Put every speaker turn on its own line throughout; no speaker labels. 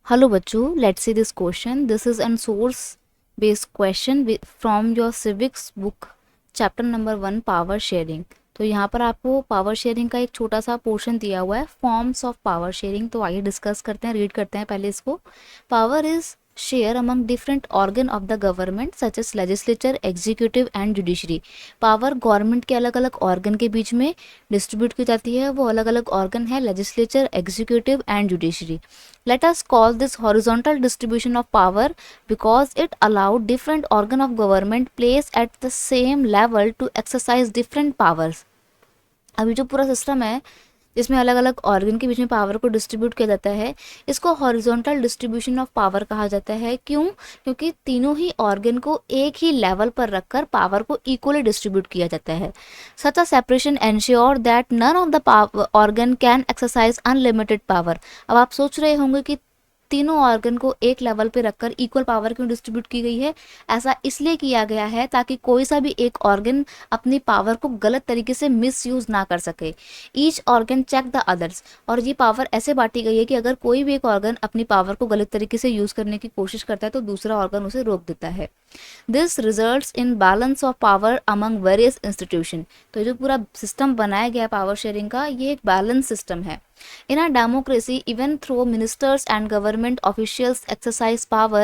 Hello बच्चों, let's see this question. This is an source based question from your civics book chapter number 1 power sharing. तो यहाँ पर आपको power sharing का एक छोटा सा पोर्शन दिया हुआ है, फॉर्म्स ऑफ पावर शेयरिंग. तो आइए डिस्कस करते हैं, रीड करते हैं पहले इसको. Power is share among different organ of the government such as legislature, executive and judiciary. Power government के अलग अलग ऑर्गन के बीच में डिस्ट्रीब्यूट की जाती है. वो अलग अलग ऑर्गन है, legislature, executive and judiciary. Let us call this horizontal distribution of power because it allowed different organ of government placed at the same level to exercise different powers. अभी जो पूरा सिस्टम है जिसमें अलग अलग ऑर्गन के बीच में पावर को डिस्ट्रीब्यूट किया जाता है, इसको हॉरिजॉन्टल डिस्ट्रीब्यूशन ऑफ पावर कहा जाता है. क्यों? क्योंकि तीनों ही ऑर्गन को एक ही लेवल पर रखकर पावर को इक्वली डिस्ट्रीब्यूट किया जाता है. Such a separation ensure that none of the organ can exercise unlimited power. अब आप सोच रहे होंगे कि तीनों ऑर्गन को एक लेवल पे रखकर इक्वल पावर क्यों डिस्ट्रीब्यूट की गई है. ऐसा इसलिए किया गया है ताकि कोई सा भी एक ऑर्गन अपनी पावर को गलत तरीके से मिसयूज ना कर सके. Each organ check the others. और ये पावर ऐसे बांटी गई है कि अगर कोई भी एक ऑर्गन अपनी पावर को गलत तरीके से यूज करने की कोशिश करता है तो दूसरा ऑर्गन उसे रोक देता है. This results in balance of power among various institution. तो जो पूरा सिस्टम बनाया गया पावर शेयरिंग का, ये एक बैलेंस सिस्टम है. In a democracy, even though ministers and government officials exercise power,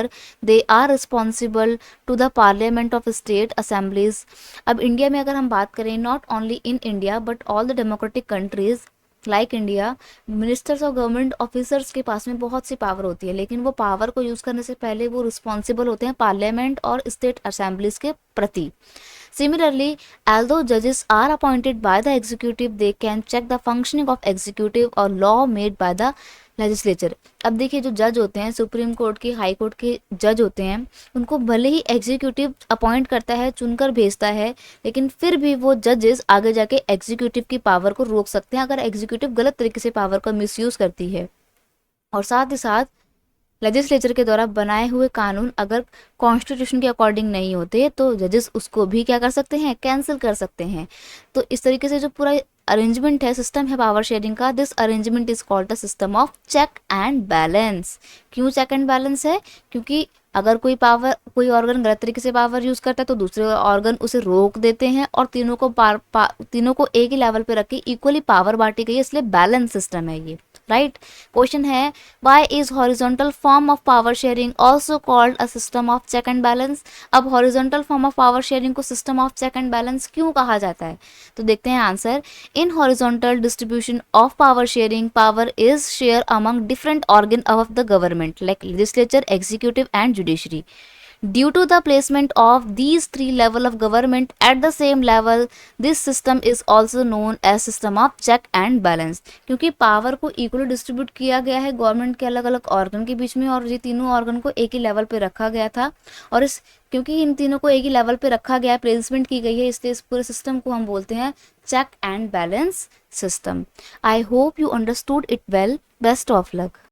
they are responsible to the parliament of state assemblies. अब इंडिया में अगर हम बात करें, not only in India but all the democratic countries like India, ministers और government officers के पास में बहुत सी पावर होती है, लेकिन वो पावर को यूज़ करने से पहले वो रिस्पॉन्सिबल होते हैं पार्लियामेंट और स्टेट असेंबलीज के प्रति. Similarly, although judges are appointed by the executive, they can check the functioning of executive or law made by the legislature. अब देखिए, जो जज होते हैं, सुप्रीम कोर्ट के, हाई कोर्ट के जज होते हैं, उनको भले ही एग्जीक्यूटिव अपॉइंट करता है, चुनकर भेजता है, लेकिन फिर भी वो जजेस आगे जाके एग्जीक्यूटिव की पावर को रोक सकते हैं अगर एग्जीक्यूटिव गलत तरीके से पावर का मिसयूज करती है. और साथ ही साथ लेजिस्लेचर के द्वारा बनाए हुए कानून अगर कॉन्स्टिट्यूशन के अकॉर्डिंग नहीं होते तो जजेस उसको भी क्या कर सकते हैं, कैंसिल कर सकते हैं. तो इस तरीके से जो पूरा अरेंजमेंट है, सिस्टम है पावर शेयरिंग का, this arrangement is called the system of check and balance. क्यों चेक एंड बैलेंस है? क्योंकि अगर कोई ऑर्गन गलत तरीके से पावर यूज करता है तो दूसरे ऑर्गन उसे रोक देते हैं और तीनों को एक ही लेवल पे रख के इक्वली पावर बांटी गई है, इसलिए बैलेंस सिस्टम है ये. राइट. क्वेश्चन है, why is horizontal form of power sharing also called a system of check and balance. अब horizontal form of power sharing को system of check and balance क्यों कहा जाता है? तो देखते हैं answer. In horizontal distribution of power sharing, power is share among different organ of the government like legislature, executive and judiciary. Due to the placement of these three levels of government at the same level, this system is also known as system of check and balance. क्योंकि power को equally distribute किया गया है government के अलग अलग organ के बीच में और ये तीनों ऑर्गन को एक ही लेवल पे रखा गया था, और क्योंकि इन तीनों को एक ही लेवल पे रखा गया है, प्लेसमेंट की गई है, इसलिए इस पूरे सिस्टम को हम बोलते हैं check and balance system. I hope you understood it well. Best of luck.